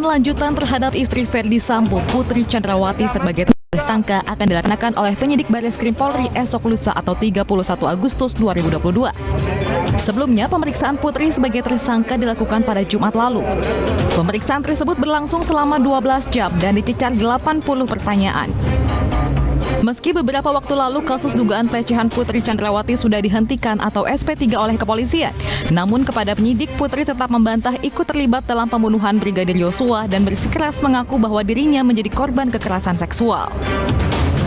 lanjutan terhadap istri Ferdy Sambo, Putri Chandrawati sebagai tersangka akan dilaksanakan oleh penyidik Barreskrim Polri esok lusa atau 31 Agustus 2022. Sebelumnya, pemeriksaan Putri sebagai tersangka dilakukan pada Jumat lalu. Pemeriksaan tersebut berlangsung selama 12 jam dan dicecar 80 pertanyaan. Meski beberapa waktu lalu kasus dugaan pelecehan Putri Chandrawati sudah dihentikan atau SP3 oleh kepolisian, namun kepada penyidik Putri tetap membantah ikut terlibat dalam pembunuhan Brigadir Yosua dan bersikeras mengaku bahwa dirinya menjadi korban kekerasan seksual.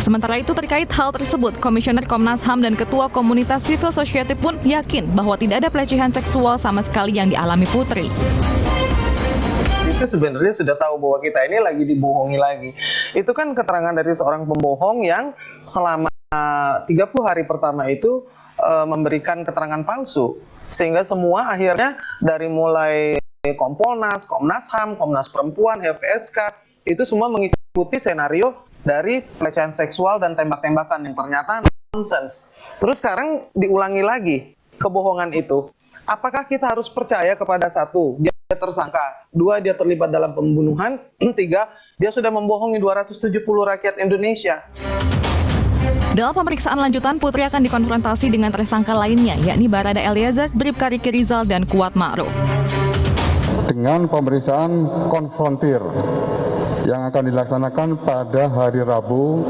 Sementara itu terkait hal tersebut, Komisioner Komnas HAM dan Ketua Komunitas Civil Society pun yakin bahwa tidak ada pelecehan seksual sama sekali yang dialami Putri. Itu sebenarnya sudah tahu bahwa kita ini lagi dibohongi lagi. Itu kan keterangan dari seorang pembohong yang selama 30 hari pertama itu memberikan keterangan palsu. Sehingga semua akhirnya dari mulai Kompolnas, Komnas HAM, Komnas Perempuan, LPSK, itu semua mengikuti senario dari pelecehan seksual dan tembak-tembakan yang ternyata nonsens. Terus sekarang diulangi lagi kebohongan itu. Apakah kita harus percaya kepada satu, dia tersangka, dua, dia terlibat dalam pembunuhan, tiga, dia sudah membohongi 270 rakyat Indonesia. Dalam pemeriksaan lanjutan, Putri akan dikonfrontasi dengan tersangka lainnya, yakni Barada Eliezer, Bribka Riki Rizal, dan Kuat Ma'ruf. Dengan pemeriksaan konfrontir yang akan dilaksanakan pada hari Rabu,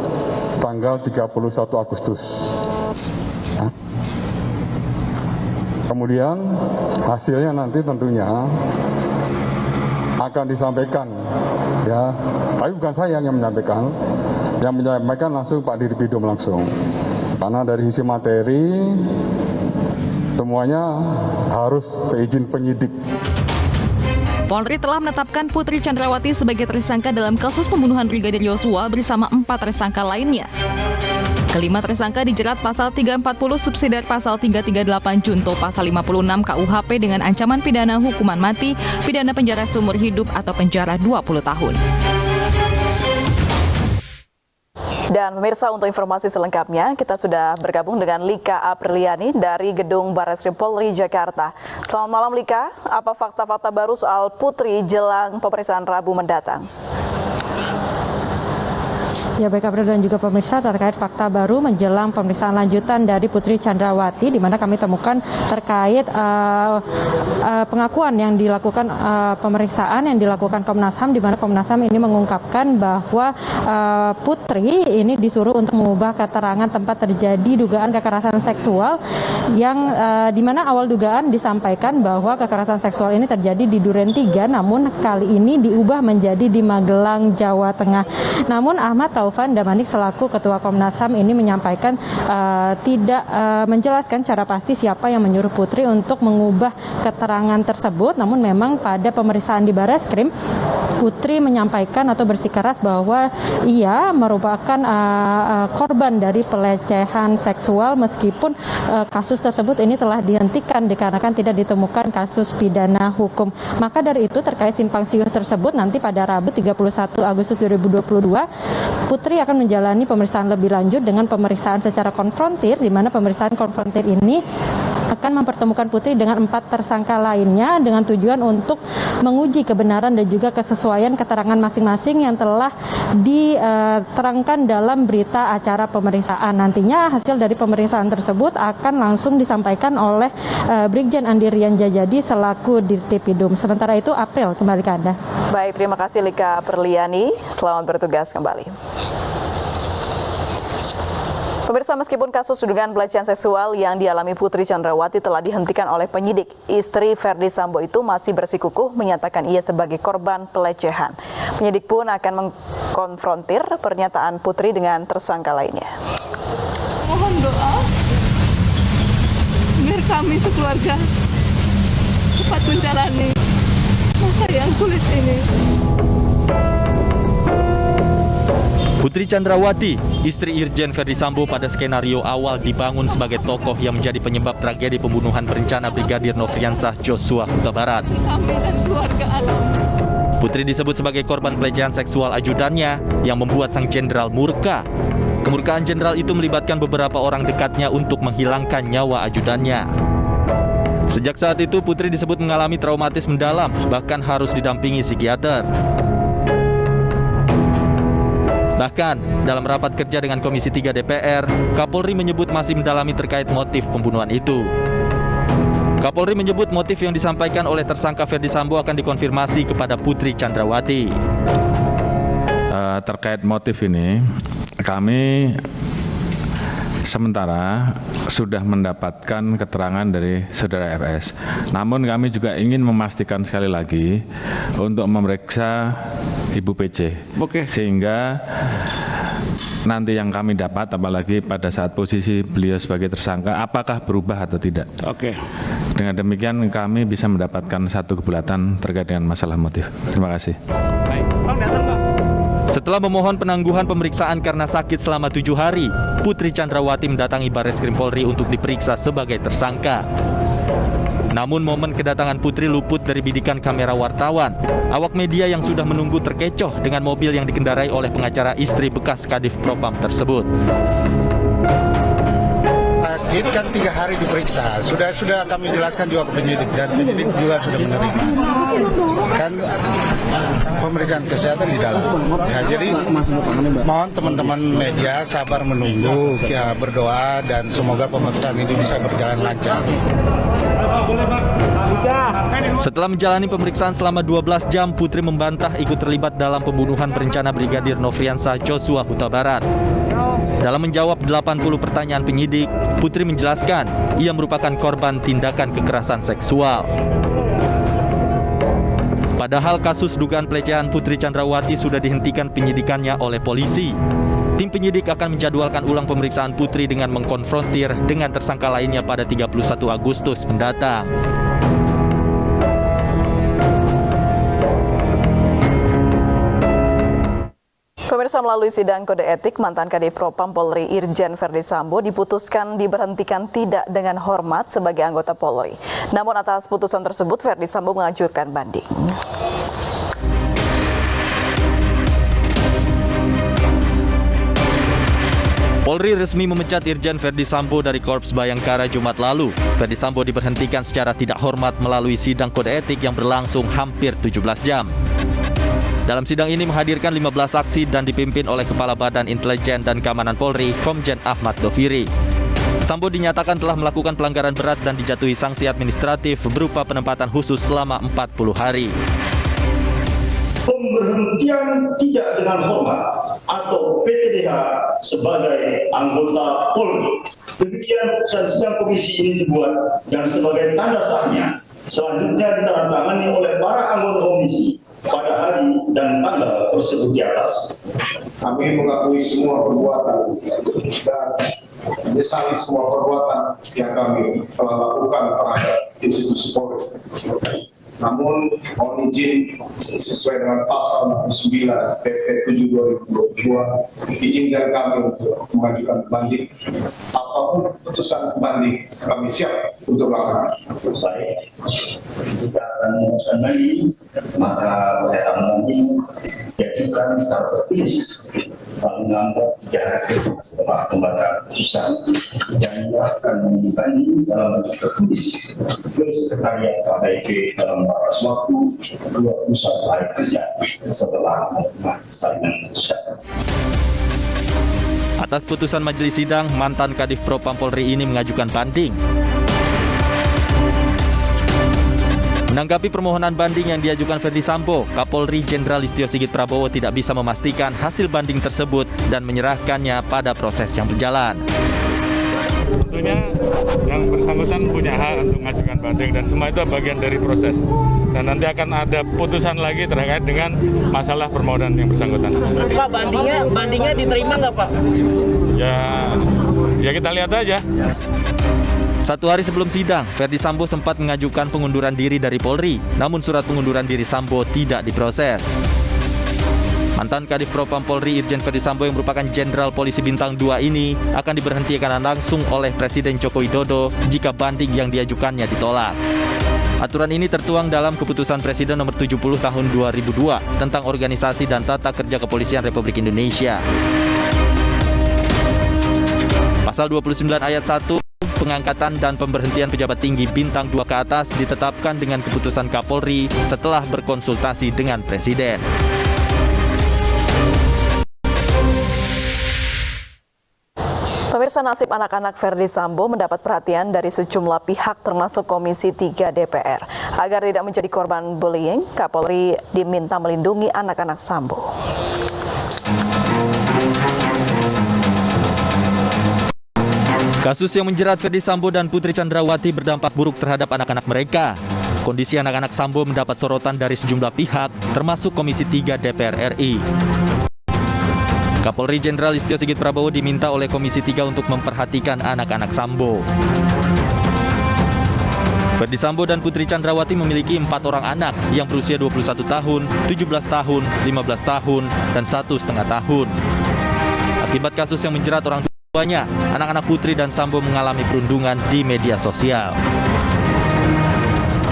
tanggal 31 Agustus. Kemudian hasilnya nanti tentunya akan disampaikan, ya. Tapi bukan saya yang menyampaikan langsung Pak Dirpidum langsung. Karena dari sisi materi semuanya harus seizin penyidik. Polri telah menetapkan Putri Chandrawati sebagai tersangka dalam kasus pembunuhan Brigadir Yosua bersama 4 tersangka lainnya. Kelima tersangka dijerat pasal 340 subsidiar pasal 338 junto pasal 56 KUHP dengan ancaman pidana hukuman mati, pidana penjara seumur hidup atau penjara 20 tahun. Dan pemirsa, untuk informasi selengkapnya kita sudah bergabung dengan Lika Apriliani dari Gedung Barreskrim Polri Jakarta. Selamat malam Lika, apa fakta-fakta baru soal Putri jelang pemeriksaan Rabu mendatang? Ya, baik April dan juga pemirsa, terkait fakta baru menjelang pemeriksaan lanjutan dari Putri Chandrawati, di mana kami temukan terkait pengakuan yang dilakukan pemeriksaan yang dilakukan Komnas HAM, di mana Komnas HAM ini mengungkapkan bahwa Putri ini disuruh untuk mengubah keterangan tempat terjadi dugaan kekerasan seksual yang di mana awal dugaan disampaikan bahwa kekerasan seksual ini terjadi di Duren 3, namun kali ini diubah menjadi di Magelang, Jawa Tengah. Namun Ahmad Taufan Damanik selaku Ketua Komnas HAM ini menyampaikan tidak menjelaskan secara pasti siapa yang menyuruh Putri untuk mengubah keterangan tersebut. Namun memang pada pemeriksaan di Barreskrim, Putri menyampaikan atau bersikeras bahwa ia merupakan korban dari pelecehan seksual meskipun kasus tersebut ini telah dihentikan dikarenakan tidak ditemukan kasus pidana hukum. Maka dari itu terkait simpang siur tersebut nanti pada Rabu 31 Agustus 2022 Putri akan menjalani pemeriksaan lebih lanjut dengan pemeriksaan secara konfrontir, di mana pemeriksaan konfrontir ini akan mempertemukan Putri dengan 4 tersangka lainnya dengan tujuan untuk menguji kebenaran dan juga kesesuaian keterangan masing-masing yang telah diterangkan dalam berita acara pemeriksaan. Nantinya hasil dari pemeriksaan tersebut akan langsung disampaikan oleh Brigjen Andi Rian Jajadi selaku Dirtipidum. Sementara itu, April, kembali ke Anda. Baik, terima kasih Lika Perliani. Selamat bertugas kembali. Pemirsa, meskipun kasus dugaan pelecehan seksual yang dialami Putri Chandrawati telah dihentikan oleh penyidik, istri Ferdy Sambo itu masih bersikukuh menyatakan ia sebagai korban pelecehan. Penyidik pun akan mengkonfrontir pernyataan Putri dengan tersangka lainnya. Mohon doa biar kami sekeluarga cepat menjalani masa yang sulit ini. Putri Chandrawati, istri Irjen Ferdy Sambo pada skenario awal dibangun sebagai tokoh yang menjadi penyebab tragedi pembunuhan berencana Brigadir Nofriansah Joshua Huta Barat. Putri disebut sebagai korban pelecehan seksual ajudannya yang membuat sang jenderal murka. Kemurkaan jenderal itu melibatkan beberapa orang dekatnya untuk menghilangkan nyawa ajudannya. Sejak saat itu Putri disebut mengalami traumatis mendalam, bahkan harus didampingi psikiater. Bahkan, dalam rapat kerja dengan Komisi 3 DPR, Kapolri menyebut masih mendalami terkait motif pembunuhan itu. Kapolri menyebut motif yang disampaikan oleh tersangka Ferdi Sambo akan dikonfirmasi kepada Putri Chandrawati. Terkait motif ini, kami sementara sudah mendapatkan keterangan dari saudara FS. Namun kami juga ingin memastikan sekali lagi untuk memeriksa Ibu PC. Sehingga nanti yang kami dapat, apalagi pada saat posisi beliau sebagai tersangka, apakah berubah atau tidak. Dengan demikian kami bisa mendapatkan satu kebulatan terkait dengan masalah motif. Terima kasih. Setelah memohon penangguhan pemeriksaan karena sakit selama 7 hari, Putri Chandrawati mendatangi Barreskrim Polri untuk diperiksa sebagai tersangka. Namun momen kedatangan Putri luput dari bidikan kamera wartawan. Awak media yang sudah menunggu terkecoh dengan mobil yang dikendarai oleh pengacara istri bekas Kadif Propam tersebut. Ini kan 3 hari diperiksa, sudah kami jelaskan juga ke penyidik dan penyidik juga sudah menerima. Kan pemeriksaan kesehatan di dalam. Ya, jadi mohon teman-teman media sabar menunggu, ya, berdoa dan semoga pemeriksaan ini bisa berjalan lancar. Setelah menjalani pemeriksaan selama 12 jam, Putri membantah ikut terlibat dalam pembunuhan berencana Brigadir Nofriansah Joshua Huta Barat. Dalam menjawab 80 pertanyaan penyidik, Putri menjelaskan ia merupakan korban tindakan kekerasan seksual. Padahal kasus dugaan pelecehan Putri Chandrawati sudah dihentikan penyidikannya oleh polisi. Tim penyidik akan menjadwalkan ulang pemeriksaan Putri dengan mengkonfrontir dengan tersangka lainnya pada 31 Agustus mendatang. Pemirsa, melalui sidang kode etik, mantan Kadif Propam Polri Irjen Ferdi Sambo diputuskan diberhentikan tidak dengan hormat sebagai anggota Polri. Namun atas putusan tersebut, Ferdi Sambo mengajukan banding. Polri resmi memecat Irjen Ferdi Sambo dari Korps Bayangkara Jumat lalu. Ferdi Sambo diberhentikan secara tidak hormat melalui sidang kode etik yang berlangsung hampir 17 jam. Dalam sidang ini menghadirkan 15 saksi dan dipimpin oleh Kepala Badan Intelijen dan Keamanan Polri, Komjen Ahmad Doviri. Sambo dinyatakan telah melakukan pelanggaran berat dan dijatuhi sanksi administratif berupa penempatan khusus selama 40 hari. Pemberhentian tidak dengan hormat atau PTDH sebagai anggota Polri. Demikian putusan sidang komisi ini dibuat dan sebagai tanda sahnya selanjutnya ditandatangani oleh para anggota komisi pada hari dan tanggal tersebut di atas. Kami mengakui semua perbuatan dan menyesali semua perbuatan yang kami telah lakukan terhadap institusi Polri. Namun, mohon izin sesuai dengan pasal 9 PP 7 2022, izinkan kami untuk mengajukan banding. Apapun putusan banding, kami siap untuk melaksanakan. Baik, jika akan mengajukan banding, maka oleh kami diajukan secara tertulis menganggap 3 hari setelah pembacaan putusan yang akan membanding dalam bentuk tertulis ke Sekretariat KPK dalam batas waktu 21 hari kerja setelah menerima salinan putusan. Atas putusan majelis sidang, mantan Kadif Propam Polri ini mengajukan banding. Menanggapi permohonan banding yang diajukan Ferdi Sambo, Kapolri Jenderal Listio Sigit Prabowo tidak bisa memastikan hasil banding tersebut dan menyerahkannya pada proses yang berjalan. Tentunya yang bersangkutan punya hak untuk mengajukan banding dan semua itu bagian dari proses. Dan nanti akan ada putusan lagi terkait dengan masalah permohonan yang bersangkutan. Pak, bandingnya diterima nggak, Pak? Ya kita lihat aja. 1 hari sebelum sidang, Ferdi Sambo sempat mengajukan pengunduran diri dari Polri, namun surat pengunduran diri Sambo tidak diproses. Mantan Kadif Propam Polri Irjen Ferdi Sambo yang merupakan Jenderal Polisi Bintang 2 ini akan diberhentikan langsung oleh Presiden Joko Widodo jika banding yang diajukannya ditolak. Aturan ini tertuang dalam Keputusan Presiden Nomor 70 Tahun 2002 tentang Organisasi dan Tata Kerja Kepolisian Republik Indonesia. Pasal 29 ayat 1, pengangkatan dan pemberhentian pejabat tinggi bintang 2 ke atas ditetapkan dengan keputusan Kapolri setelah berkonsultasi dengan Presiden. Pemirsa, nasib anak-anak Ferdi Sambo mendapat perhatian dari sejumlah pihak termasuk Komisi 3 DPR. Agar tidak menjadi korban bullying, Kapolri diminta melindungi anak-anak Sambo. Kasus yang menjerat Ferdi Sambo dan Putri Chandrawati berdampak buruk terhadap anak-anak mereka. Kondisi anak-anak Sambo mendapat sorotan dari sejumlah pihak, termasuk Komisi 3 DPR RI. Kapolri Jenderal Listio Sigit Prabowo diminta oleh Komisi 3 untuk memperhatikan anak-anak Sambo. Ferdi Sambo dan Putri Chandrawati memiliki 4 orang anak yang berusia 21 tahun, 17 tahun, 15 tahun, dan 1,5 tahun. Akibat kasus yang menjerat orang tuanya, anak-anak Putri dan Sambo mengalami perundungan di media sosial.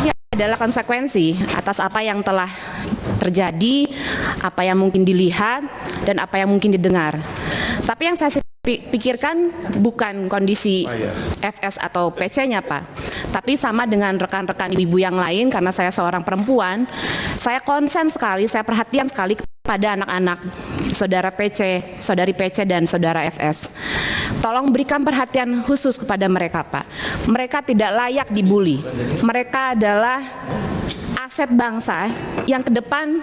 Ini adalah konsekuensi atas apa yang telah terjadi, apa yang mungkin dilihat, dan apa yang mungkin didengar. Tapi yang saya pikirkan bukan kondisi FS atau PC-nya, Pak. Tapi sama dengan rekan-rekan ibu yang lain, karena saya seorang perempuan, saya konsen sekali, saya perhatian sekali pada anak-anak saudara PC, saudari PC, dan saudara FS. Tolong berikan perhatian khusus kepada mereka, Pak. Mereka tidak layak dibully. Mereka adalah aset bangsa yang ke depan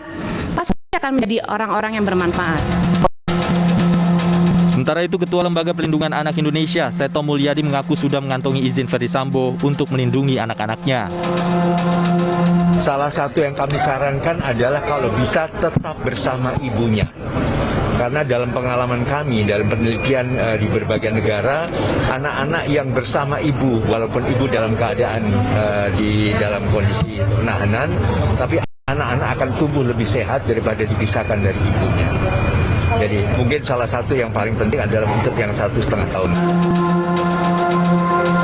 pasti akan menjadi orang-orang yang bermanfaat. Sementara itu, Ketua Lembaga Perlindungan Anak Indonesia, Seto Mulyadi, mengaku sudah mengantongi izin Ferdi Sambo untuk melindungi anak-anaknya. Salah satu yang kami sarankan adalah kalau bisa tetap bersama ibunya. Karena dalam pengalaman kami, dalam penelitian di berbagai negara, anak-anak yang bersama ibu, walaupun ibu dalam keadaan di dalam kondisi penahanan, tapi anak-anak akan tumbuh lebih sehat daripada dipisahkan dari ibunya. Jadi mungkin salah satu yang paling penting adalah untuk yang 1,5 tahun.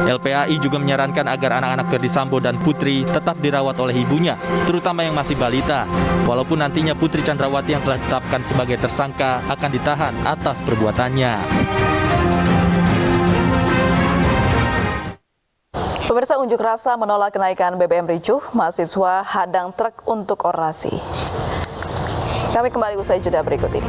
LPAI juga menyarankan agar anak-anak Ferdi Sambo dan Putri tetap dirawat oleh ibunya, terutama yang masih balita. Walaupun nantinya Putri Chandrawati yang telah ditetapkan sebagai tersangka akan ditahan atas perbuatannya. Pemirsa, unjuk rasa menolak kenaikan BBM ricuh, mahasiswa hadang truk untuk orasi. Kami kembali usai jeda berikut ini.